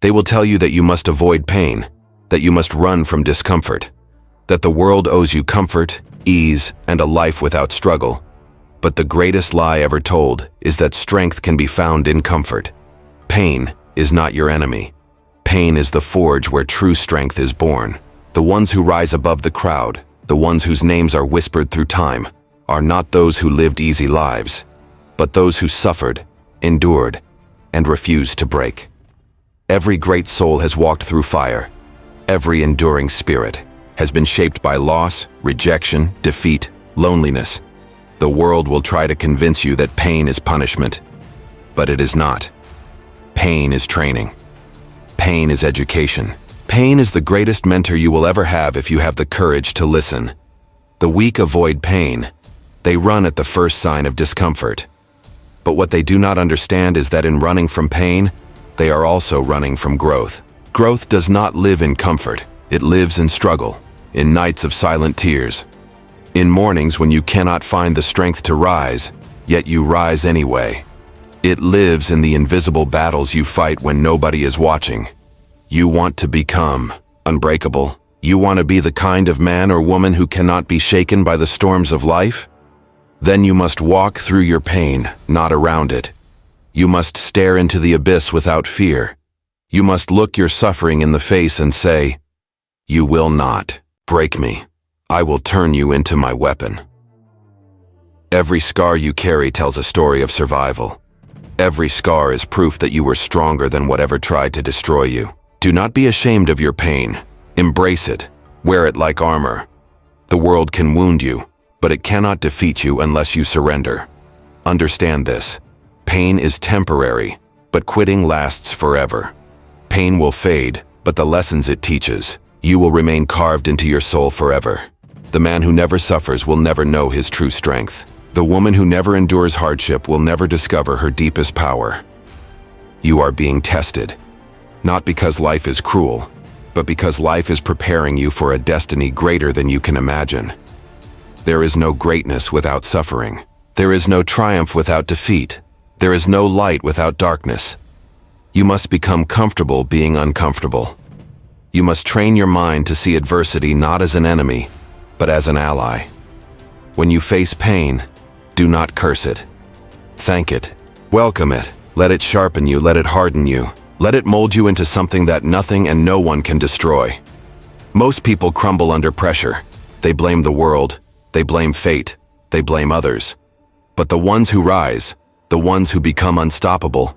They will tell you that you must avoid pain, that you must run from discomfort, that the world owes you comfort, ease, and a life without struggle. But the greatest lie ever told is that strength can be found in comfort. Pain is not your enemy. Pain is the forge where true strength is born. The ones who rise above the crowd, the ones whose names are whispered through time, are not those who lived easy lives, but those who suffered, endured, and refused to break. Every great soul has walked through fire. Every enduring spirit has been shaped by loss, rejection, defeat, loneliness. The world will try to convince you that pain is punishment, but it is not. Pain is training. Pain is education. Pain is the greatest mentor you will ever have if you have the courage to listen. The weak avoid pain. They run at the first sign of discomfort. But what they do not understand is that in running from pain, they are also running from growth. Growth does not live in comfort. It lives in struggle, in nights of silent tears, in mornings when you cannot find the strength to rise, yet you rise anyway. It lives in the invisible battles you fight when nobody is watching. You want to become unbreakable. You want to be the kind of man or woman who cannot be shaken by the storms of life? Then you must walk through your pain, not around it. You must stare into the abyss without fear. You must look your suffering in the face and say, "You will not break me. I will turn you into my weapon." Every scar you carry tells a story of survival. Every scar is proof that you were stronger than whatever tried to destroy you. Do not be ashamed of your pain. Embrace it. Wear it like armor. The world can wound you, but it cannot defeat you unless you surrender. Understand this. Pain is temporary, but quitting lasts forever. Pain will fade, but the lessons it teaches, you will remain carved into your soul forever. The man who never suffers will never know his true strength. The woman who never endures hardship will never discover her deepest power. You are being tested, not because life is cruel, but because life is preparing you for a destiny greater than you can imagine. There is no greatness without suffering. There is no triumph without defeat. There is no light without darkness. You must become comfortable being uncomfortable. You must train your mind to see adversity not as an enemy, but as an ally. When you face pain, do not curse it. Thank it. Welcome it. Let it sharpen you. Let it harden you. Let it mold you into something that nothing and no one can destroy. Most people crumble under pressure. They blame the world. They blame fate. They blame others. But the ones who rise, the ones who become unstoppable,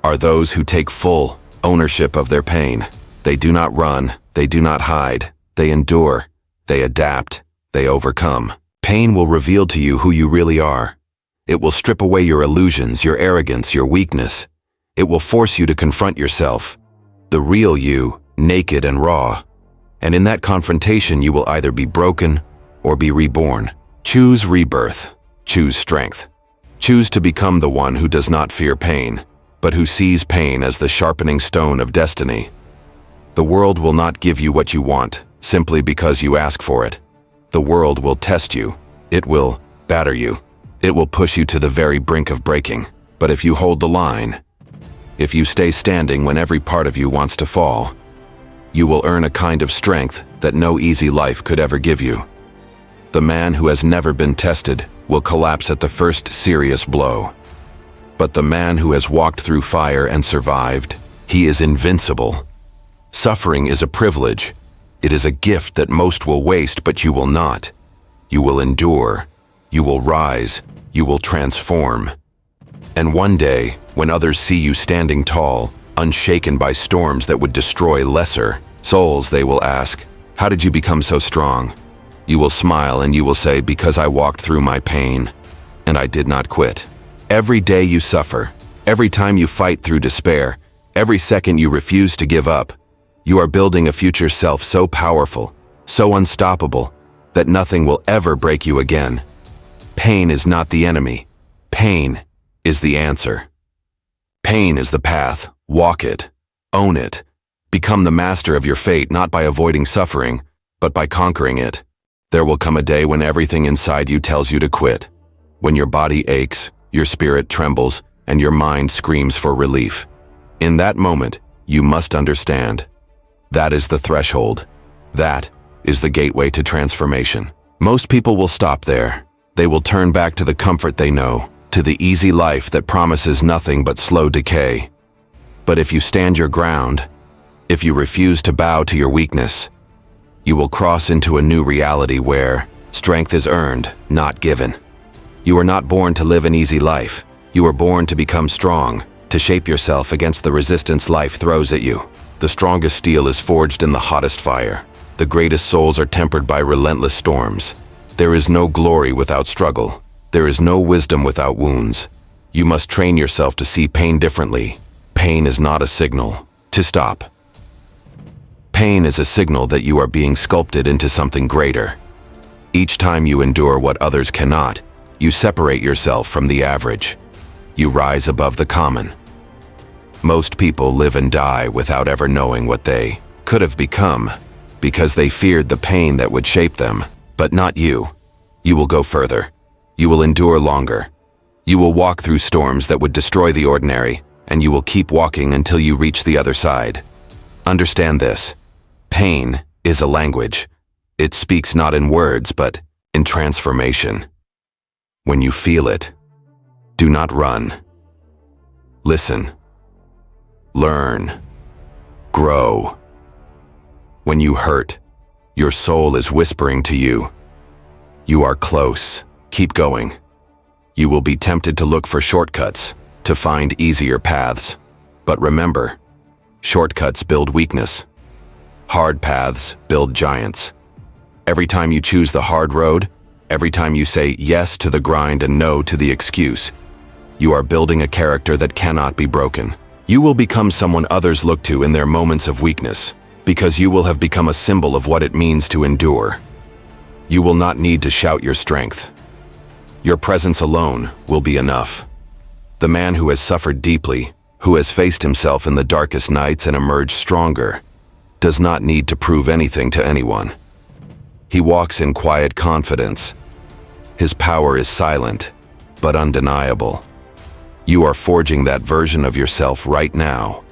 are those who take full ownership of their pain. They do not run. They do not hide. They endure. They adapt. They overcome. Pain will reveal to you who you really are. It will strip away your illusions, your arrogance, your weakness. It will force you to confront yourself, the real you, naked and raw. And in that confrontation, you will either be broken or be reborn. Choose rebirth. Choose strength. Choose to become the one who does not fear pain, but who sees pain as the sharpening stone of destiny. The world will not give you what you want simply because you ask for it. The world will test you. It will batter you. It will push you to the very brink of breaking. But if you hold the line, if you stay standing when every part of you wants to fall, you will earn a kind of strength that no easy life could ever give you. The man who has never been tested will collapse at the first serious blow. But the man who has walked through fire and survived, he is invincible. Suffering is a privilege. It is a gift that most will waste, but you will not. You will endure. You will rise. You will transform. And one day, when others see you standing tall, unshaken by storms that would destroy lesser souls, they will ask, "How did you become so strong?" You will smile and you will say, "Because I walked through my pain, and I did not quit." Every day you suffer, every time you fight through despair, every second you refuse to give up, you are building a future self so powerful, so unstoppable, that nothing will ever break you again. Pain is not the enemy. Pain is the answer. Pain is the path. Walk it. Own it. Become the master of your fate, not by avoiding suffering, but by conquering it. There will come a day when everything inside you tells you to quit. When your body aches, your spirit trembles, and your mind screams for relief. In that moment, you must understand. That is the threshold. That is the gateway to transformation. Most people will stop there. They will turn back to the comfort they know, to the easy life that promises nothing but slow decay. But if you stand your ground, if you refuse to bow to your weakness, you will cross into a new reality where strength is earned, not given. You are not born to live an easy life. You are born to become strong, to shape yourself against the resistance life throws at you. The strongest steel is forged in the hottest fire. The greatest souls are tempered by relentless storms. There is no glory without struggle. There is no wisdom without wounds. You must train yourself to see pain differently. Pain is not a signal to stop. Pain is a signal that you are being sculpted into something greater. Each time you endure what others cannot, you separate yourself from the average. You rise above the common. Most people live and die without ever knowing what they could have become because they feared the pain that would shape them. But not you. You will go further. You will endure longer. You will walk through storms that would destroy the ordinary, and you will keep walking until you reach the other side. Understand this. Pain is a language. It speaks not in words, but in transformation. When you feel it, do not run. Listen. Learn. Grow. When you hurt, your soul is whispering to you. You are close. Keep going. You will be tempted to look for shortcuts, to find easier paths. But remember, shortcuts build weakness. Hard paths build giants. Every time you choose the hard road, every time you say yes to the grind and no to the excuse, you are building a character that cannot be broken. You will become someone others look to in their moments of weakness, because you will have become a symbol of what it means to endure. You will not need to shout your strength. Your presence alone will be enough. The man who has suffered deeply, who has faced himself in the darkest nights and emerged stronger, does not need to prove anything to anyone. He walks in quiet confidence. His power is silent, but undeniable. You are forging that version of yourself right now.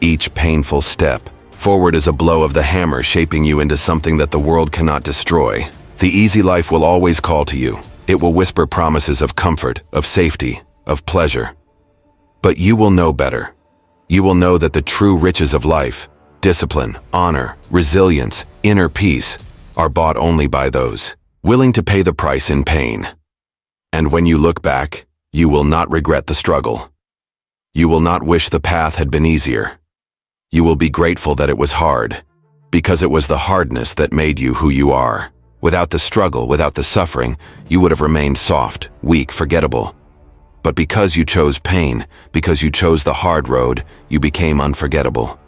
Each painful step forward is a blow of the hammer shaping you into something that the world cannot destroy. The easy life will always call to you. It will whisper promises of comfort, of safety, of pleasure. But you will know better. You will know that the true riches of life, discipline, honor, resilience, inner peace, are bought only by those willing to pay the price in pain. And when you look back, you will not regret the struggle. You will not wish the path had been easier. You will be grateful that it was hard, because it was the hardness that made you who you are. Without the struggle, without the suffering, you would have remained soft, weak, forgettable. But because you chose pain, because you chose the hard road, you became unforgettable.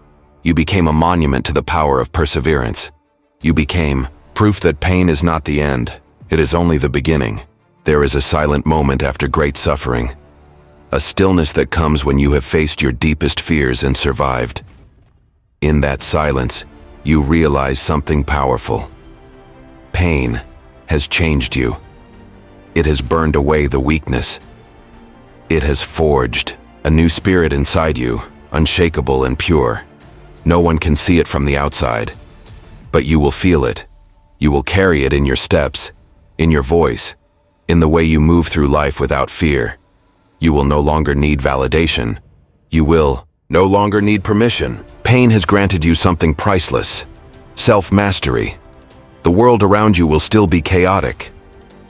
You became a monument to the power of perseverance. You became proof that pain is not the end. It is only the beginning. There is a silent moment after great suffering. A stillness that comes when you have faced your deepest fears and survived. In that silence, you realize something powerful. Pain has changed you. It has burned away the weakness. It has forged a new spirit inside you, unshakable and pure. No one can see it from the outside, but you will feel it. You will carry it in your steps, in your voice, in the way you move through life without fear. You will no longer need validation. You will no longer need permission. Pain has granted you something priceless: self-mastery. The world around you will still be chaotic.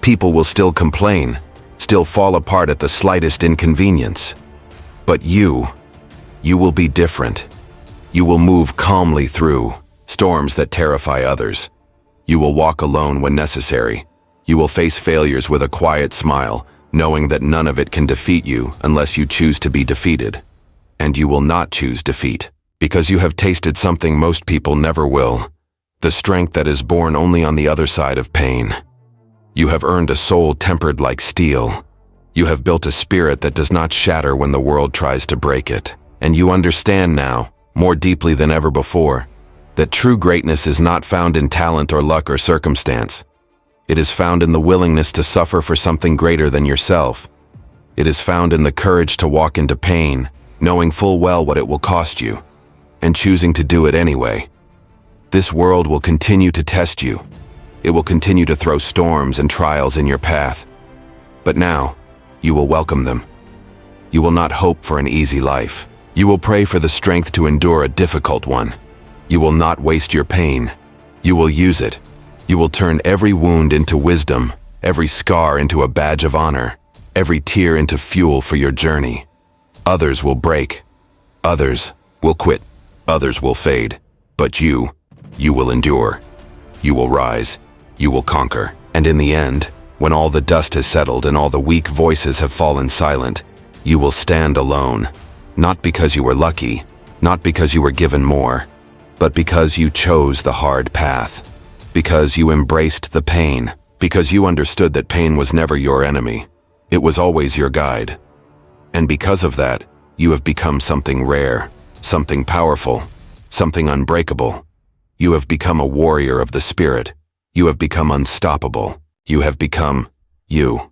People will still complain, still fall apart at the slightest inconvenience. But you will be different. You will move calmly through storms that terrify others. You will walk alone when necessary. You will face failures with a quiet smile, knowing that none of it can defeat you unless you choose to be defeated. And you will not choose defeat, because you have tasted something most people never will: the strength that is born only on the other side of pain. You have earned a soul tempered like steel. You have built a spirit that does not shatter when the world tries to break it. And you understand now, more deeply than ever before, that true greatness is not found in talent or luck or circumstance. It is found in the willingness to suffer for something greater than yourself. It is found in the courage to walk into pain, knowing full well what it will cost you. and choosing to do it anyway. This world will continue to test you. It will continue to throw storms and trials in your path. But now, you will welcome them. You will not hope for an easy life. You will pray for the strength to endure a difficult one. You will not waste your pain. You will use it. You will turn every wound into wisdom, every scar into a badge of honor, every tear into fuel for your journey. Others will break. Others will quit. Others will fade. But you will endure. You will rise. You will conquer. And in the end, when all the dust has settled and all the weak voices have fallen silent, you will stand alone. Not because you were lucky, not because you were given more, but because you chose the hard path. Because you embraced the pain. Because you understood that pain was never your enemy. It was always your guide. And because of that, you have become something rare, something powerful, something unbreakable. You have become a warrior of the spirit. You have become unstoppable. You have become you.